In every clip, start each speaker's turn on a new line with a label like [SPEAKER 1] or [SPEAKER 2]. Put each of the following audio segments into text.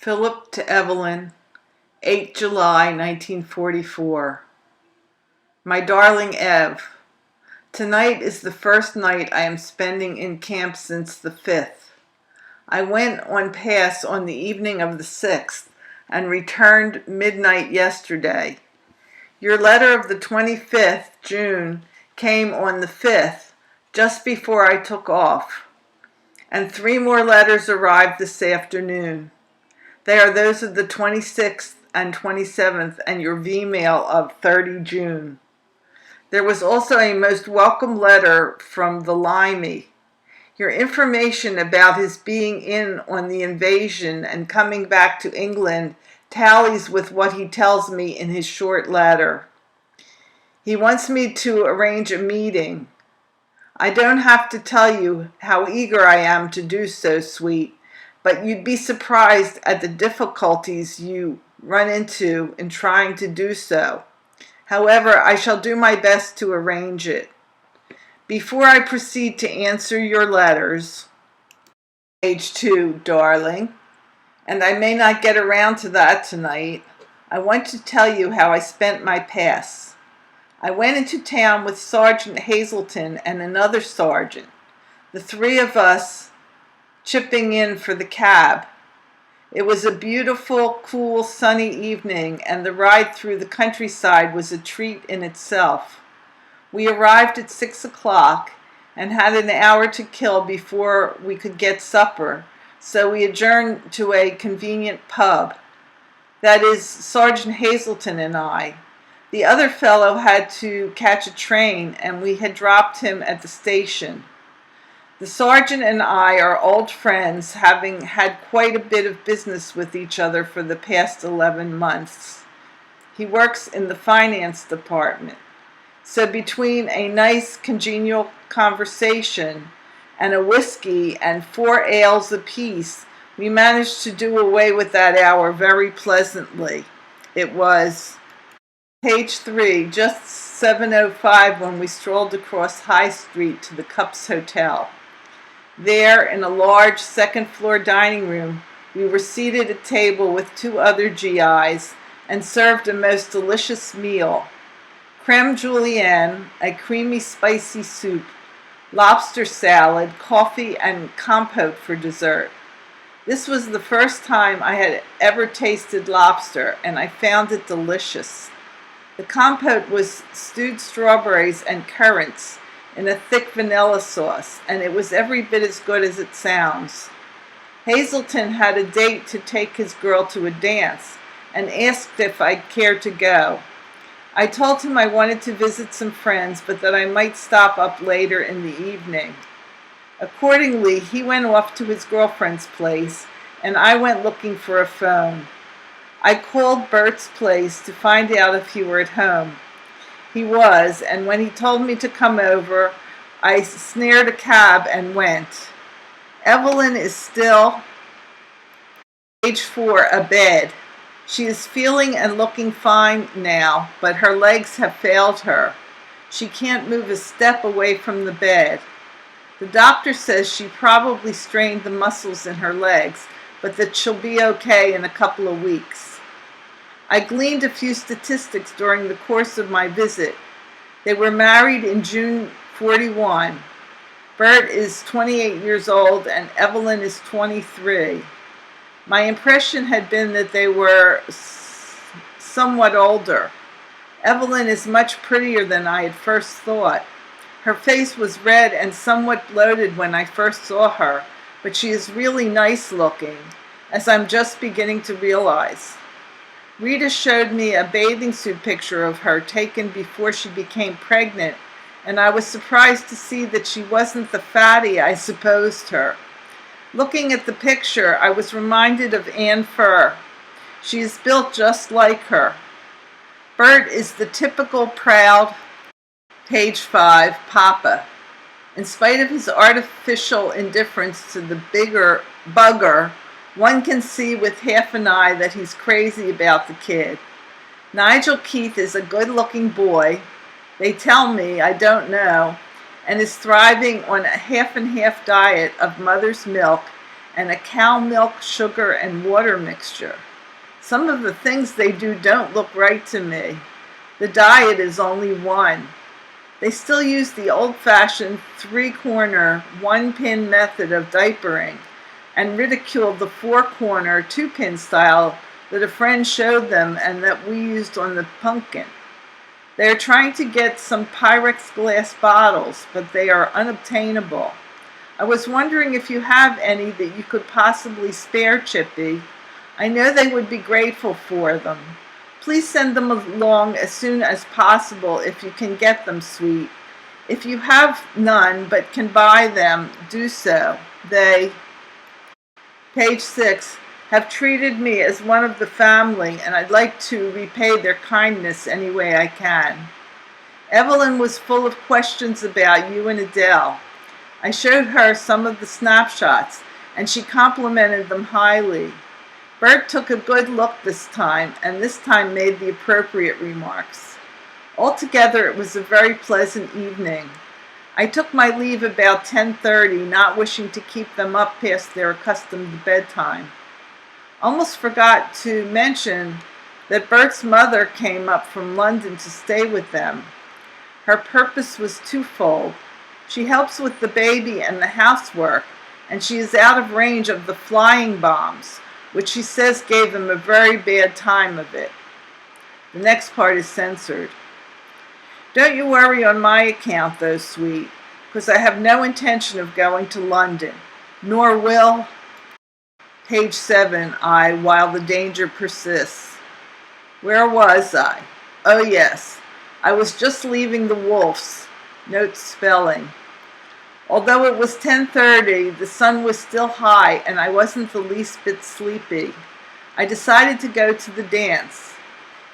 [SPEAKER 1] Philip to Evelyn, 8 July 1944. My darling Ev, tonight is the first night I am spending in camp since the 5th. I went on pass on the evening of the 6th and returned midnight yesterday. Your letter of the 25th June came on the 5th, just before I took off, and 3 more letters arrived this afternoon. They are those of the 26th and 27th and your V-mail of 30 June. There was also a most welcome letter from the Limey. Your information about his being in on the invasion and coming back to England tallies with what he tells me in his short letter. He wants me to arrange a meeting. I don't have to tell you how eager I am to do so, sweet, but you'd be surprised at the difficulties you run into in trying to do so. However, I shall do my best to arrange it. Before I proceed to answer your letters, page 2, darling, and I may not get around to that tonight, I want to tell you how I spent my pass. I went into town with Sergeant Hazelton and another sergeant, the 3 of us chipping in for the cab. It was a beautiful, cool, sunny evening, and the ride through the countryside was a treat in itself. We arrived at 6 o'clock and had an hour to kill before we could get supper, so we adjourned to a convenient pub. That is, Sergeant Hazelton and I. The other fellow had to catch a train, and we had dropped him at the station. The sergeant and I are old friends, having had quite a bit of business with each other for the past 11 months. He works in the finance department. So between a nice congenial conversation and a whiskey and 4 ales apiece, we managed to do away with that hour very pleasantly. It was page 3, just 7:05 when we strolled across High Street to the Cups Hotel. There, in a large second-floor dining room, we were seated at table with 2 other GIs and served a most delicious meal. Creme julienne, a creamy spicy soup, lobster salad, coffee, and compote for dessert. This was the first time I had ever tasted lobster, and I found it delicious. The compote was stewed strawberries and currants in a thick vanilla sauce, and it was every bit as good as it sounds. Hazelton had a date to take his girl to a dance and asked if I'd care to go. I told him I wanted to visit some friends, but that I might stop up later in the evening. Accordingly, he went off to his girlfriend's place, and I went looking for a phone. I called Bert's place to find out if he were at home. He was, and when he told me to come over, I snared a cab and went. Evelyn is still, page 4, abed. She is feeling and looking fine now, but her legs have failed her. She can't move a step away from the bed. The doctor says she probably strained the muscles in her legs, but that she'll be okay in a couple of weeks. I gleaned a few statistics during the course of my visit. They were married in June 41. Bert is 28 years old and Evelyn is 23. My impression had been that they were somewhat older. Evelyn is much prettier than I had first thought. Her face was red and somewhat bloated when I first saw her, but she is really nice looking, as I'm just beginning to realize. Rita showed me a bathing suit picture of her taken before she became pregnant, and I was surprised to see that she wasn't the fatty I supposed her. Looking at the picture, I was reminded of Anne Furr. She is built just like her. Bert is the typical proud, page 5, papa. In spite of his artificial indifference to the bigger bugger, one can see with half an eye that he's crazy about the kid. Nigel Keith is a good-looking boy, they tell me, I don't know, and is thriving on a half-and-half diet of mother's milk and a cow milk, sugar, and water mixture. Some of the things they do don't look right to me. The diet is only one. They still use the old-fashioned three-corner, one-pin method of diapering and ridicule the four-corner, two-pin style that a friend showed them and that we used on the pumpkin. They are trying to get some Pyrex glass bottles, but they are unobtainable. I was wondering if you have any that you could possibly spare, Chippy. I know they would be grateful for them. Please send them along as soon as possible if you can get them, sweet. If you have none but can buy them, do so. They, page 6, have treated me as one of the family, and I'd like to repay their kindness any way I can. Evelyn was full of questions about you and Adele. I showed her some of the snapshots, and she complimented them highly. Bert took a good look this time, and this time made the appropriate remarks. Altogether, it was a very pleasant evening. I took my leave about 10:30, not wishing to keep them up past their accustomed bedtime. Almost forgot to mention that Bert's mother came up from London to stay with them. Her purpose was twofold. She helps with the baby and the housework, and she is out of range of the flying bombs, which she says gave them a very bad time of it. The next part is censored. Don't you worry on my account, though, sweet, because I have no intention of going to London, nor will... Page 7, while the danger persists. Where was I? Oh yes, I was just leaving the Wolfs. Note spelling. Although it was 10:30, the sun was still high and I wasn't the least bit sleepy. I decided to go to the dance.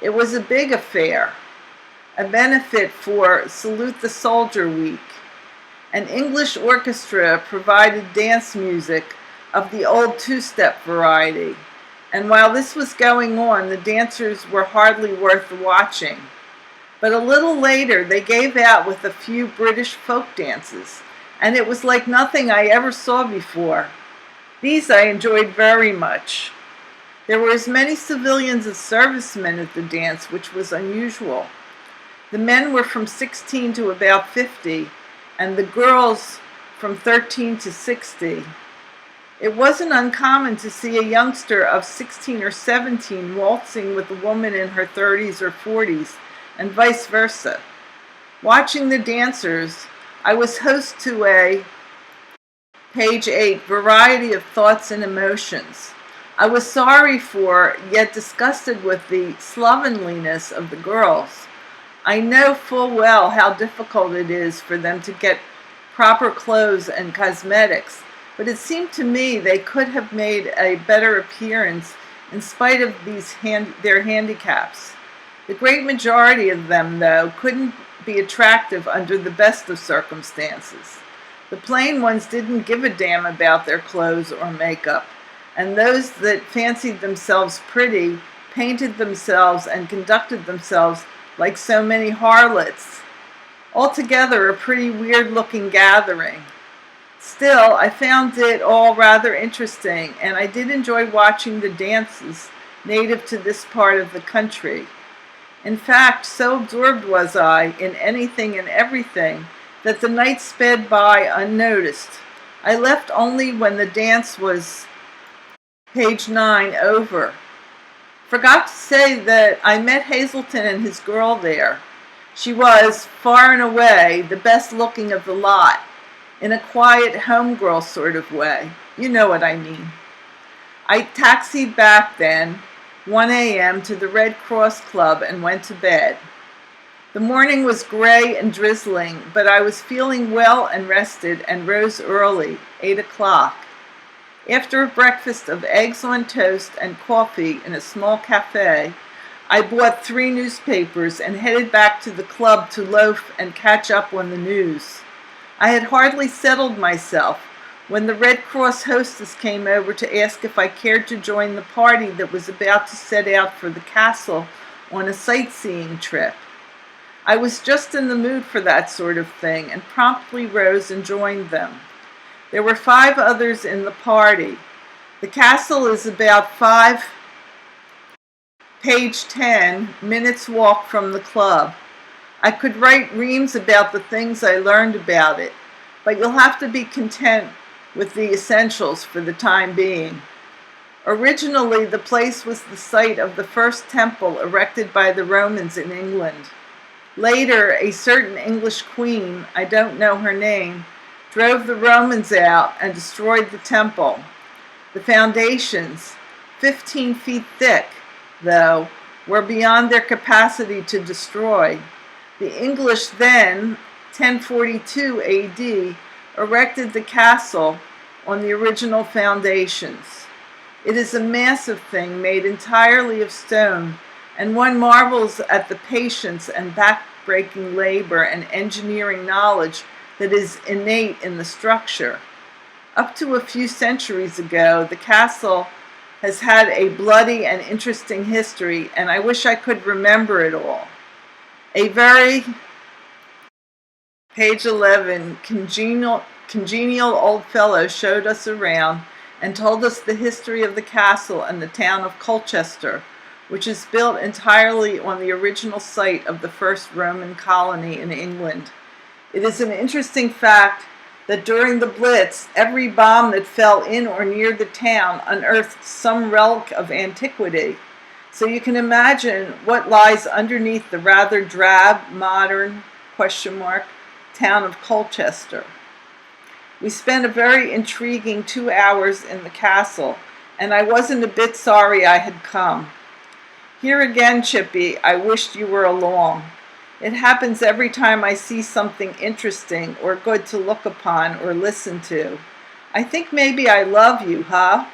[SPEAKER 1] It was a big affair, a benefit for Salute the Soldier Week. An English orchestra provided dance music of the old two-step variety, and while this was going on, the dancers were hardly worth watching. But a little later, they gave out with a few British folk dances, and it was like nothing I ever saw before. These I enjoyed very much. There were as many civilians as servicemen at the dance, which was unusual. The men were from 16 to about 50, and the girls from 13 to 60. It wasn't uncommon to see a youngster of 16 or 17 waltzing with a woman in her 30s or 40s, and vice versa. Watching the dancers, I was host to a, page 8, variety of thoughts and emotions. I was sorry for, yet disgusted with the slovenliness of the girls. I know full well how difficult it is for them to get proper clothes and cosmetics, but it seemed to me they could have made a better appearance in spite of their handicaps. The great majority of them, though, couldn't be attractive under the best of circumstances. The plain ones didn't give a damn about their clothes or makeup, and those that fancied themselves pretty painted themselves and conducted themselves like so many harlots. Altogether, a pretty weird-looking gathering. Still, I found it all rather interesting, and I did enjoy watching the dances native to this part of the country. In fact, so absorbed was I in anything and everything that the night sped by unnoticed. I left only when the dance was, page 9, over. Forgot to say that I met Hazelton and his girl there. She was, far and away, the best looking of the lot, in a quiet homegirl sort of way. You know what I mean. I taxied back then, 1 a.m., to the Red Cross Club and went to bed. The morning was gray and drizzling, but I was feeling well and rested and rose early, 8 o'clock. After a breakfast of eggs on toast and coffee in a small cafe, I bought 3 newspapers and headed back to the club to loaf and catch up on the news. I had hardly settled myself when the Red Cross hostess came over to ask if I cared to join the party that was about to set out for the castle on a sightseeing trip. I was just in the mood for that sort of thing and promptly rose and joined them. There were 5 others in the party, The castle is about page 10 minutes walk from the club. I could write reams about the things I learned about it, but you'll have to be content with the essentials for the time being. Originally, the place was the site of the first temple erected by the Romans in England. Later, a certain English queen, I don't know her name, drove the Romans out and destroyed the temple. The foundations, 15 feet thick, though, were beyond their capacity to destroy. The English then, 1042 AD, erected the castle on the original foundations. It is a massive thing made entirely of stone, and one marvels at the patience and back-breaking labor and engineering knowledge that is innate in the structure. Up to a few centuries ago, the castle has had a bloody and interesting history, and I wish I could remember it all. A very, page 11, congenial old fellow showed us around and told us the history of the castle and the town of Colchester, which is built entirely on the original site of the first Roman colony in England. It is an interesting fact that during the Blitz, every bomb that fell in or near the town unearthed some relic of antiquity. So you can imagine what lies underneath the rather drab, modern, town of Colchester. We spent a very intriguing 2 hours in the castle, and I wasn't a bit sorry I had come. Here again, Chippy, I wished you were along. It happens every time I see something interesting or good to look upon or listen to. I think maybe I love you, huh?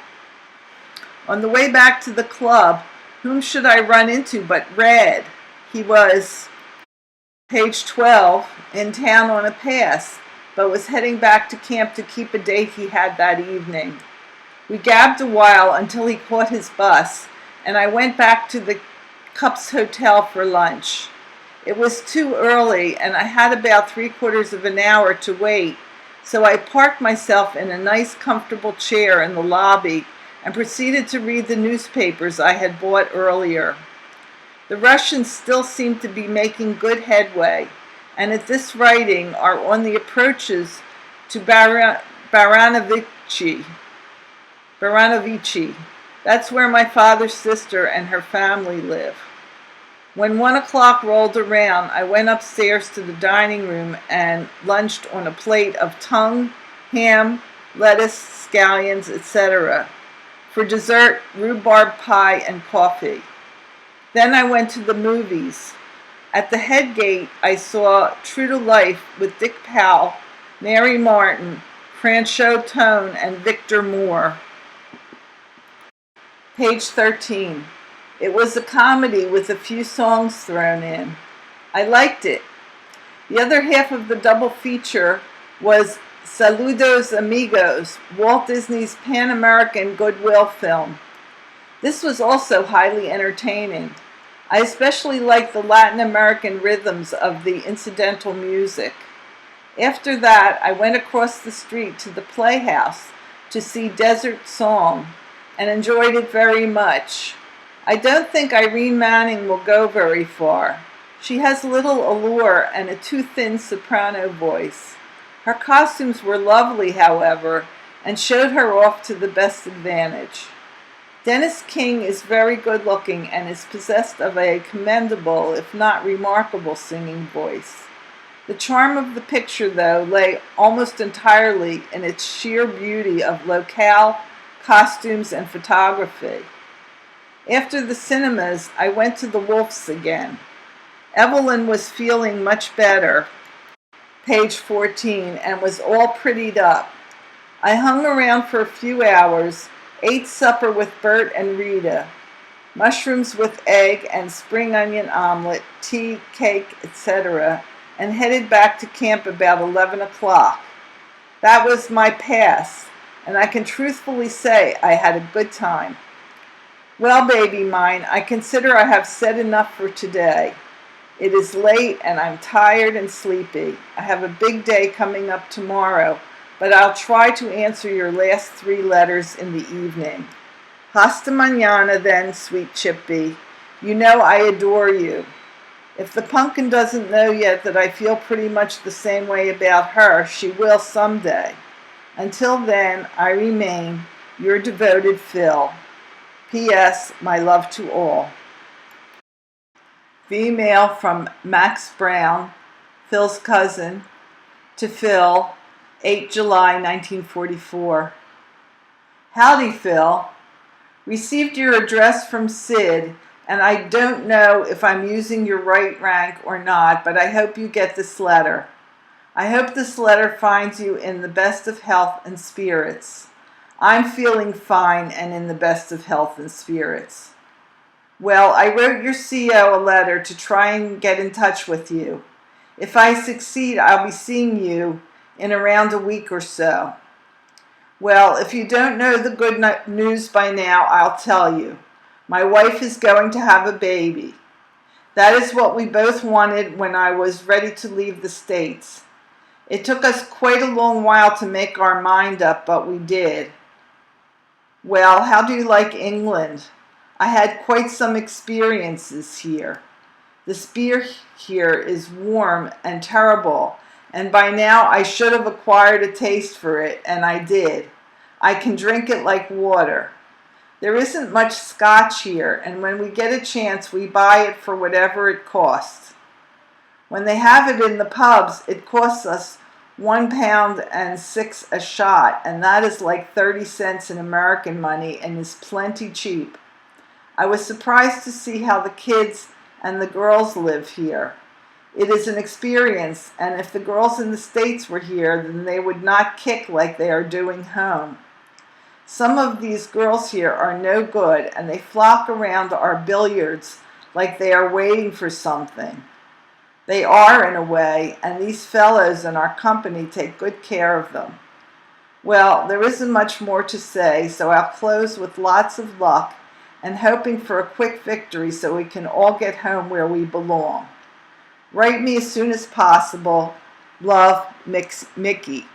[SPEAKER 1] On the way back to the club, whom should I run into but Red? He was, page 12, in town on a pass, but was heading back to camp to keep a date he had that evening. We gabbed a while until he caught his bus, and I went back to the Cups Hotel for lunch. It was too early, and I had about 3/4 of an hour to wait, so I parked myself in a nice comfortable chair in the lobby and proceeded to read the newspapers I had bought earlier. The Russians still seem to be making good headway, and at this writing are on the approaches to Baranovichi. That's where my father's sister and her family live. When 1 o'clock rolled around, I went upstairs to the dining room and lunched on a plate of tongue, ham, lettuce, scallions, etc. For dessert, rhubarb pie and coffee. Then I went to the movies. At the head gate, I saw True to Life with Dick Powell, Mary Martin, Franchot Tone, and Victor Moore. Page 13. It was a comedy with a few songs thrown in. I liked it. The other half of the double feature was Saludos Amigos, Walt Disney's Pan-American goodwill film. This was also highly entertaining. I especially liked the Latin American rhythms of the incidental music. After that, I went across the street to the Playhouse to see Desert Song and enjoyed it very much. I don't think Irene Manning will go very far. She has little allure and a too thin soprano voice. Her costumes were lovely, however, and showed her off to the best advantage. Dennis King is very good looking and is possessed of a commendable, if not remarkable, singing voice. The charm of the picture, though, lay almost entirely in its sheer beauty of locale, costumes, and photography. After the cinemas, I went to the Wolf's again. Evelyn was feeling much better, page 14, and was all prettied up. I hung around for a few hours, ate supper with Bert and Rita, mushrooms with egg and spring onion omelet, tea, cake, etc., and headed back to camp about 11 o'clock. That was my pass, and I can truthfully say I had a good time. Well, baby mine, I consider I have said enough for today. It is late and I'm tired and sleepy. I have a big day coming up tomorrow, but I'll try to answer your last 3 letters in the evening. Hasta mañana then, sweet Chippy. You know I adore you. If the pumpkin doesn't know yet that I feel pretty much the same way about her, she will someday. Until then, I remain your devoted Phil. P.S. My love to all. Email from Max Brown, Phil's cousin, to Phil, 8 July 1944. Howdy, Phil. Received your address from Sid, and I don't know if I'm using your right rank or not, but I hope you get this letter. I hope this letter finds you in the best of health and spirits. I'm feeling fine and in the best of health and spirits. Well, I wrote your CO a letter to try and get in touch with you. If I succeed, I'll be seeing you in around a week or so. Well, if you don't know the good news by now, I'll tell you. My wife is going to have a baby. That is what we both wanted when I was ready to leave the States. It took us quite a long while to make our mind up, but we did. Well, how do you like England? I had quite some experiences here. This beer here is warm and terrible, and by now I should have acquired a taste for it, and I did. I can drink it like water. There isn't much scotch here, and when we get a chance, we buy it for whatever it costs. When they have it in the pubs, it costs us £1.06 a shot, and that is like 30 cents in American money and is plenty cheap. I was surprised to see how the kids and the girls live here. It is an experience, and if the girls in the States were here, then they would not kick like they are doing home. Some of these girls here are no good, and they flock around our billiards like they are waiting for something. They are, in a way, and these fellows in our company take good care of them. Well, there isn't much more to say, so I'll close with lots of luck and hoping for a quick victory so we can all get home where we belong. Write me as soon as possible. Love, Mickey.